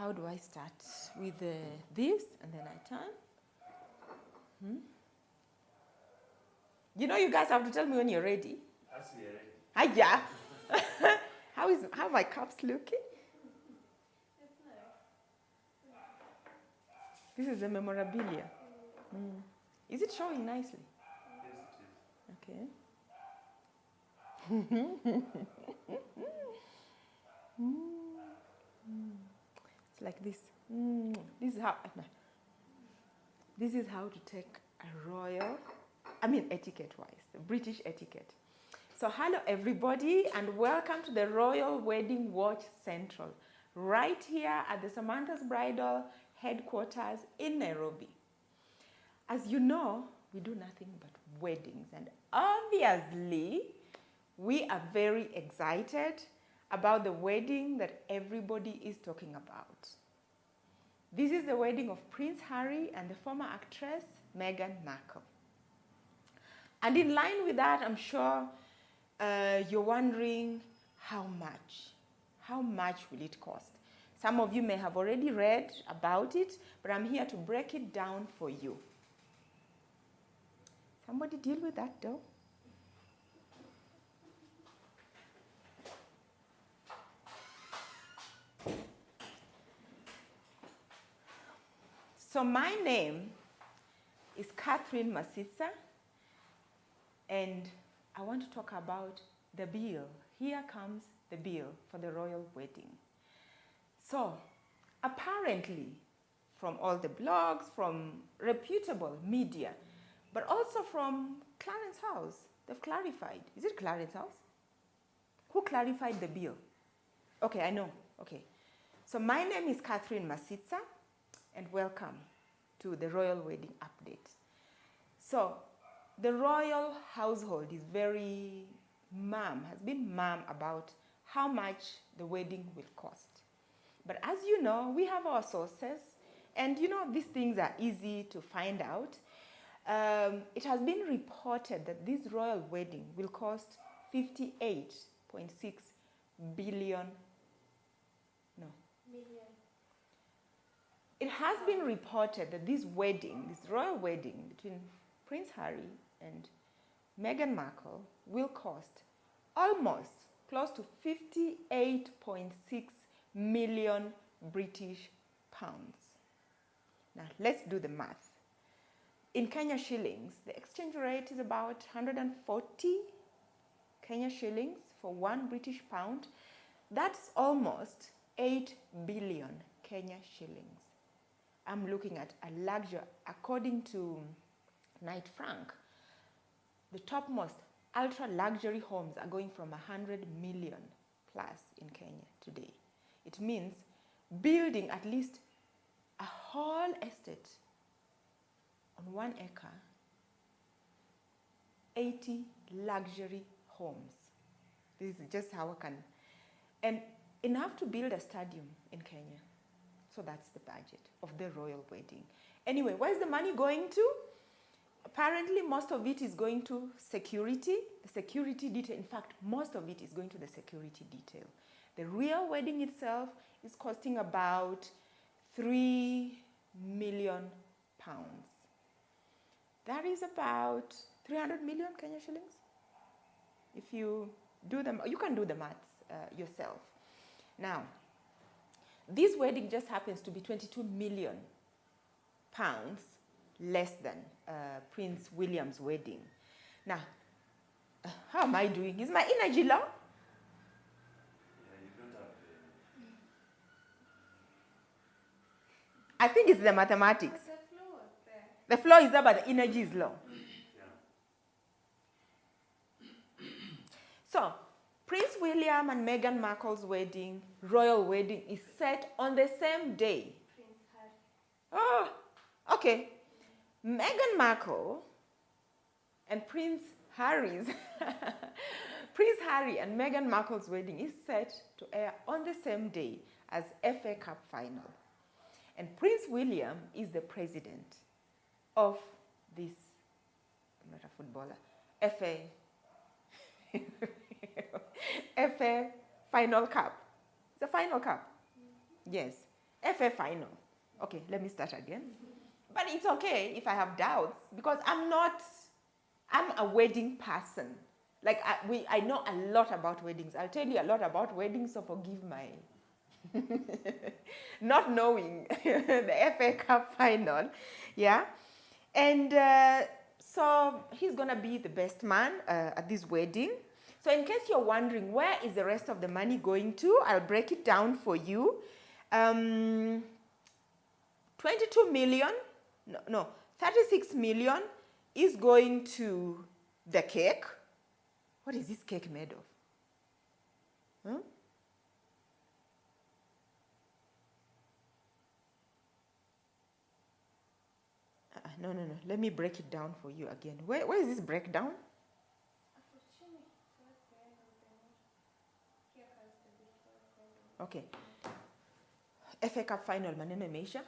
how do I start? With this, and then I turn. You know, you guys have to tell me when you're ready. As we are ready. Ah, yeah. How are my cups looking? It's nice. This is the memorabilia. Is it showing nicely? Yes, it is. Okay. It's like this. This is how to take a royal, etiquette-wise, British etiquette. So hello everybody and welcome to the Royal Wedding Watch Central, right here at the Samantha's Bridal headquarters in Nairobi. As you know, we do nothing but weddings, and obviously we are very excited about the wedding that everybody is talking about. This is the wedding of Prince Harry and the former actress Meghan Markle. And in line with that, I'm sure you're wondering how much? How much will it cost? Some of you may have already read about it, but I'm here to break it down for you. Somebody deal with that though. So my name is Catherine Masitsa, and I want to talk about the bill. Here comes the bill for the royal wedding. So apparently, from all the blogs, from reputable media, but also from Clarence House, they've clarified. Is it Clarence House? Who clarified the bill? Okay, I know. Okay. So my name is Catherine Masitsa, and welcome to the Royal Wedding Update. So the royal household is has been mum about how much the wedding will cost. But as you know, we have our sources, and you know these things are easy to find out. It has been reported that this royal wedding will cost 58.6 billion. No. Million. It has been reported that this royal wedding between Prince Harry and Meghan Markle will cost almost close to 58.6 million British pounds. Now let's do the math. In Kenya shillings, the exchange rate is about 140 Kenya shillings for 1 British pound. That's almost 8 billion Kenya shillings. I'm looking at a luxury, according to Knight Frank, the topmost ultra luxury homes are going from 100 million plus in Kenya today. It means building at least a whole estate on 1 acre, 80 luxury homes. This is just how I can, and enough to build a stadium in Kenya. So that's the budget of the royal wedding. Anyway, where's the money going to? Apparently, most of it is going to security, the security detail. In fact, most of it is going to the security detail. The real wedding itself is costing about 3 million pounds. That is about 300 million Kenya shillings. If you do them, you can do the maths yourself. Now, this wedding just happens to be 22 million pounds less than Prince William's wedding. Now, how am I doing? Is my energy low? Yeah, you don't have I think it's the mathematics. But the flow was there. The flow is there, but the energy is low. So, Prince William and Meghan Markle's wedding, royal wedding, is set on the same day. Prince Harry. Oh, okay. Meghan Markle and Prince Harry and Meghan Markle's wedding is set to air on the same day as FA Cup final. And Prince William is the president of this, I'm not a footballer, FA Final Cup. It's a final cup. Yes. FA final. Okay, let me start again. But it's okay if I have doubts because I'm a wedding person. Like I know a lot about weddings. I'll tell you a lot about weddings, so forgive my not knowing the FA Cup final. Yeah. And so he's going to be the best man at this wedding. So in case you're wondering where is the rest of the money going to, I'll break it down for you. 22 million, no, 36 million is going to the cake. What is this cake made of? Huh? No. Let me break it down for you again. Where is this breakdown? Okay. FA Cup final, maneno imeisha.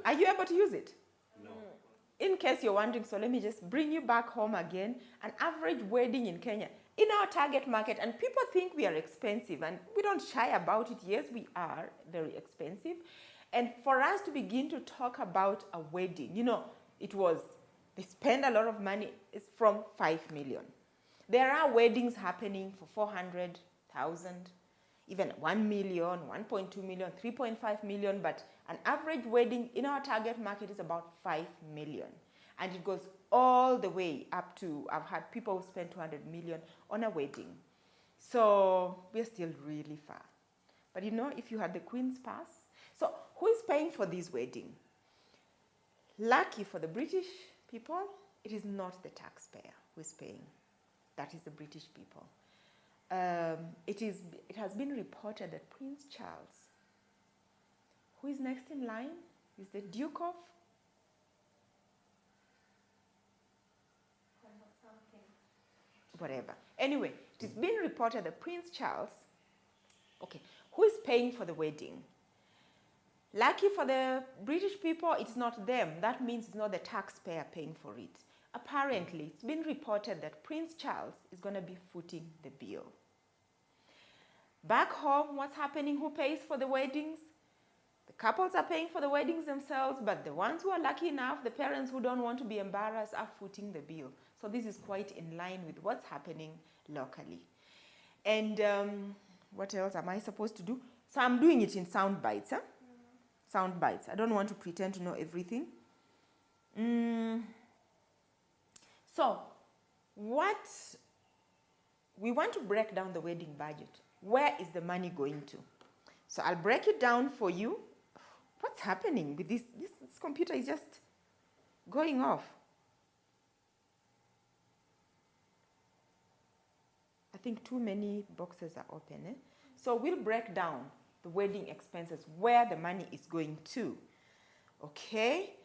Are you able to use it? No. In case you're wondering, so let me just bring you back home again. An average wedding in Kenya, in our target market, and people think we are expensive, and we don't shy about it. Yes, we are very expensive. And for us to begin to talk about a wedding, they spend a lot of money. It's from 5 million. There are weddings happening for 400,000, even 1 million, 1.2 million, 3.5 million, but an average wedding in our target market is about 5 million. And it goes all the way up to, I've had people who spend 200 million on a wedding. So we're still really far. But if you had the Queen's Pass, so who is paying for this wedding? Lucky for the British people, it is not the taxpayer who is paying. That is the British people. It has been reported that Prince Charles, who is next in line, is the Duke of whatever. Anyway, it has been reported that Prince Charles, who is paying for the wedding? Lucky for the British people, it's not them. That means it's not the taxpayer paying for it. Apparently, it's been reported that Prince Charles is going to be footing the bill. Back home, what's happening? Who pays for the weddings? The couples are paying for the weddings themselves, but the ones who are lucky enough, the parents who don't want to be embarrassed, are footing the bill. So this is quite in line with what's happening locally. And what else am I supposed to do? So I'm doing it in sound bites. Sound bites. I don't want to pretend to know everything. So we want to break down the wedding budget. Where is the money going to? So I'll break it down for you. What's happening with this? This computer is just going off. I think too many boxes are open. So we'll break down the wedding expenses, where the money is going to. Okay?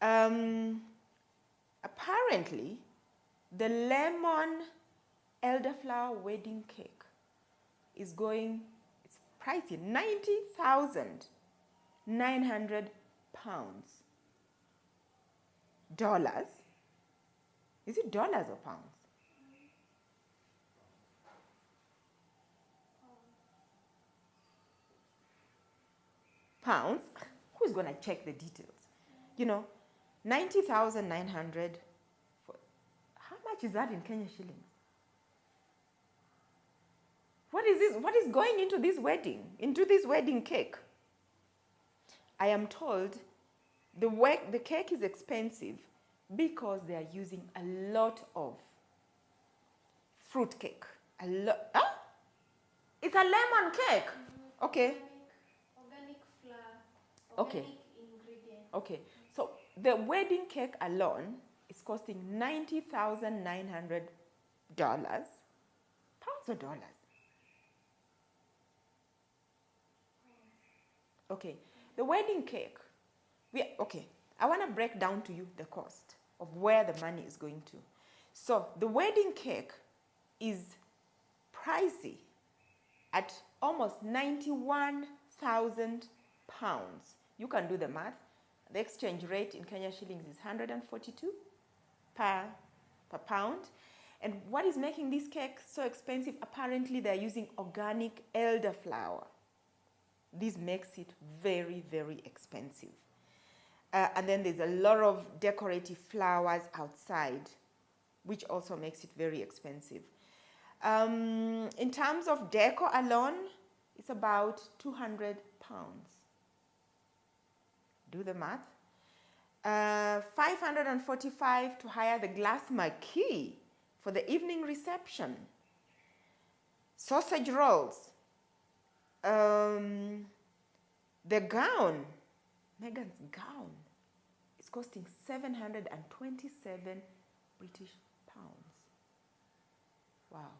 Apparently, the lemon elderflower wedding cake is it's pricey, 90,900 pounds. Dollars? Is it dollars or pounds? Pounds? Who's going to check the details? 90,900. How much is that in Kenya shillings? What is this? What is going into this wedding cake? I am told the cake is expensive because they are using a lot of fruit cake. It's a lemon cake. Okay. Organic flour. Okay. Organic ingredient. Okay. So the wedding cake alone is costing $90,900. Pounds or dollars? Okay. The wedding cake. I want to break down to you the cost of where the money is going to. So the wedding cake is pricey at almost 91,000 pounds. You can do the math. The exchange rate in Kenya shillings is 142 per pound. And what is making this cake so expensive? Apparently, they're using organic elderflower. This makes it very, very expensive. And then there's a lot of decorative flowers outside, which also makes it very expensive. In terms of decor alone, it's about 200 pounds. Do the math. 545 to hire the glass marquee for the evening reception. Sausage rolls. The gown, Meghan's gown, is costing 727 British pounds. Wow,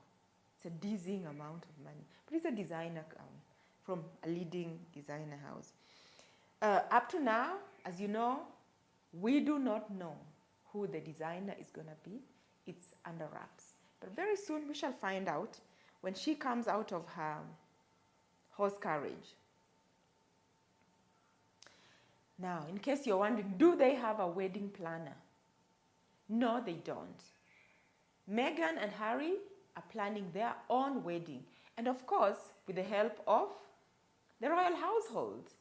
it's a dizzying amount of money. But it's a designer gown from a leading designer house. Up to now, as you know, we do not know who the designer is going to be. It's under wraps. But very soon we shall find out when she comes out of her horse carriage. Now, in case you're wondering, do they have a wedding planner? No, they don't. Meghan and Harry are planning their own wedding. And of course, with the help of the royal household.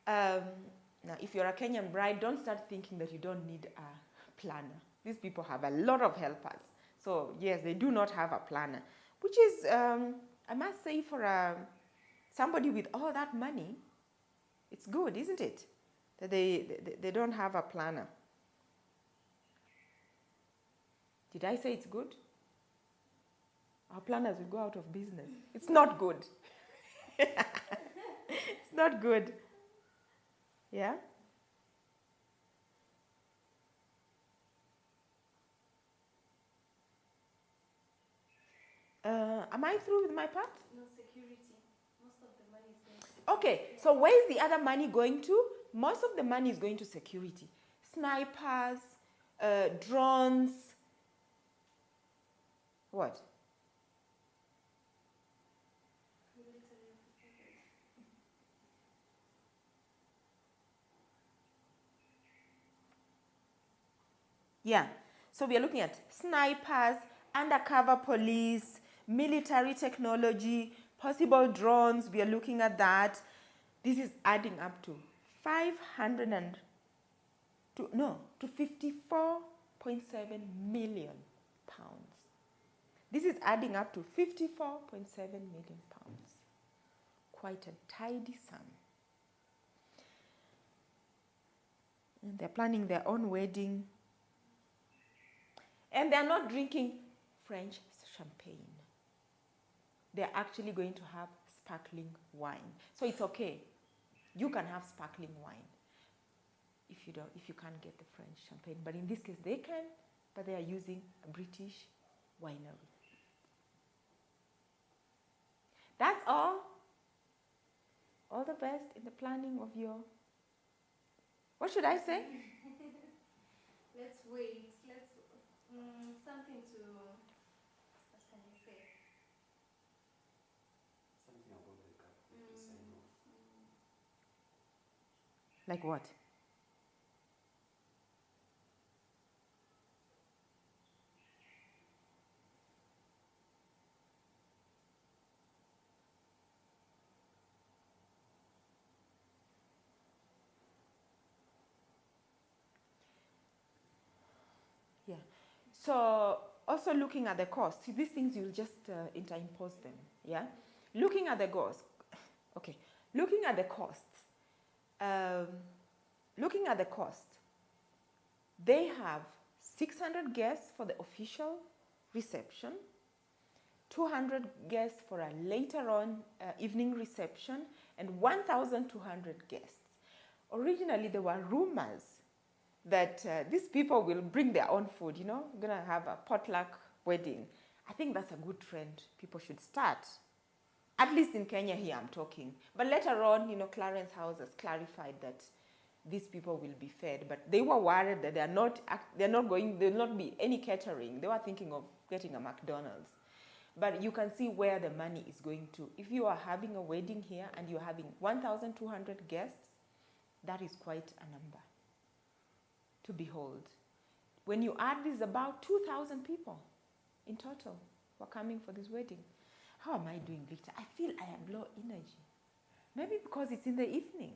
Now, if you're a Kenyan bride, don't start thinking that you don't need a planner. These people have a lot of helpers. So, yes, they do not have a planner, which is, I must say, for somebody with all that money, it's good, isn't it? That they don't have a planner. Did I say it's good? Our planners will go out of business. It's not good. It's not good. Yeah? Am I through with my part? No security. Most of the money is going to security. Okay, so where is the other money going to? Most of the money is going to security. Snipers, drones. What? Military officers. Yeah, so we are looking at snipers, undercover police, military technology, possible drones. We are looking at that. This is adding up to 54.7 million pounds. This is adding up to 54.7 million pounds. Quite a tidy sum. And they're planning their own wedding. And they're not drinking French champagne. They're actually going to have sparkling wine. So it's okay. You can have sparkling wine if you can't get the French champagne. But in this case, they can, but they are using a British winery. That's all. All the best in the planning of your... What should I say? Let's wait. Something to, what can I say? Something about the couple to sign off. Like what? Yeah. So also looking at the cost. See, these things you'll just interimpose them. Yeah. Looking at the cost. Okay. Looking at the cost. They have 600 guests for the official reception, 200 guests for a later on evening reception, and 1,200 guests. Originally, there were rumors that these people will bring their own food, you know, we're going to have a potluck wedding. I think that's a good trend people should start. At least in Kenya here I'm talking. But later on, you know, Clarence House has clarified that these people will be fed. But they were worried that there will not be any catering. They were thinking of getting a McDonald's. But you can see where the money is going to. If you are having a wedding here and you're having 1,200 guests, that is quite a number to behold. When you add this, about 2,000 people in total were coming for this wedding. How am I doing, Victor? I feel I am low energy. Maybe because it's in the evening.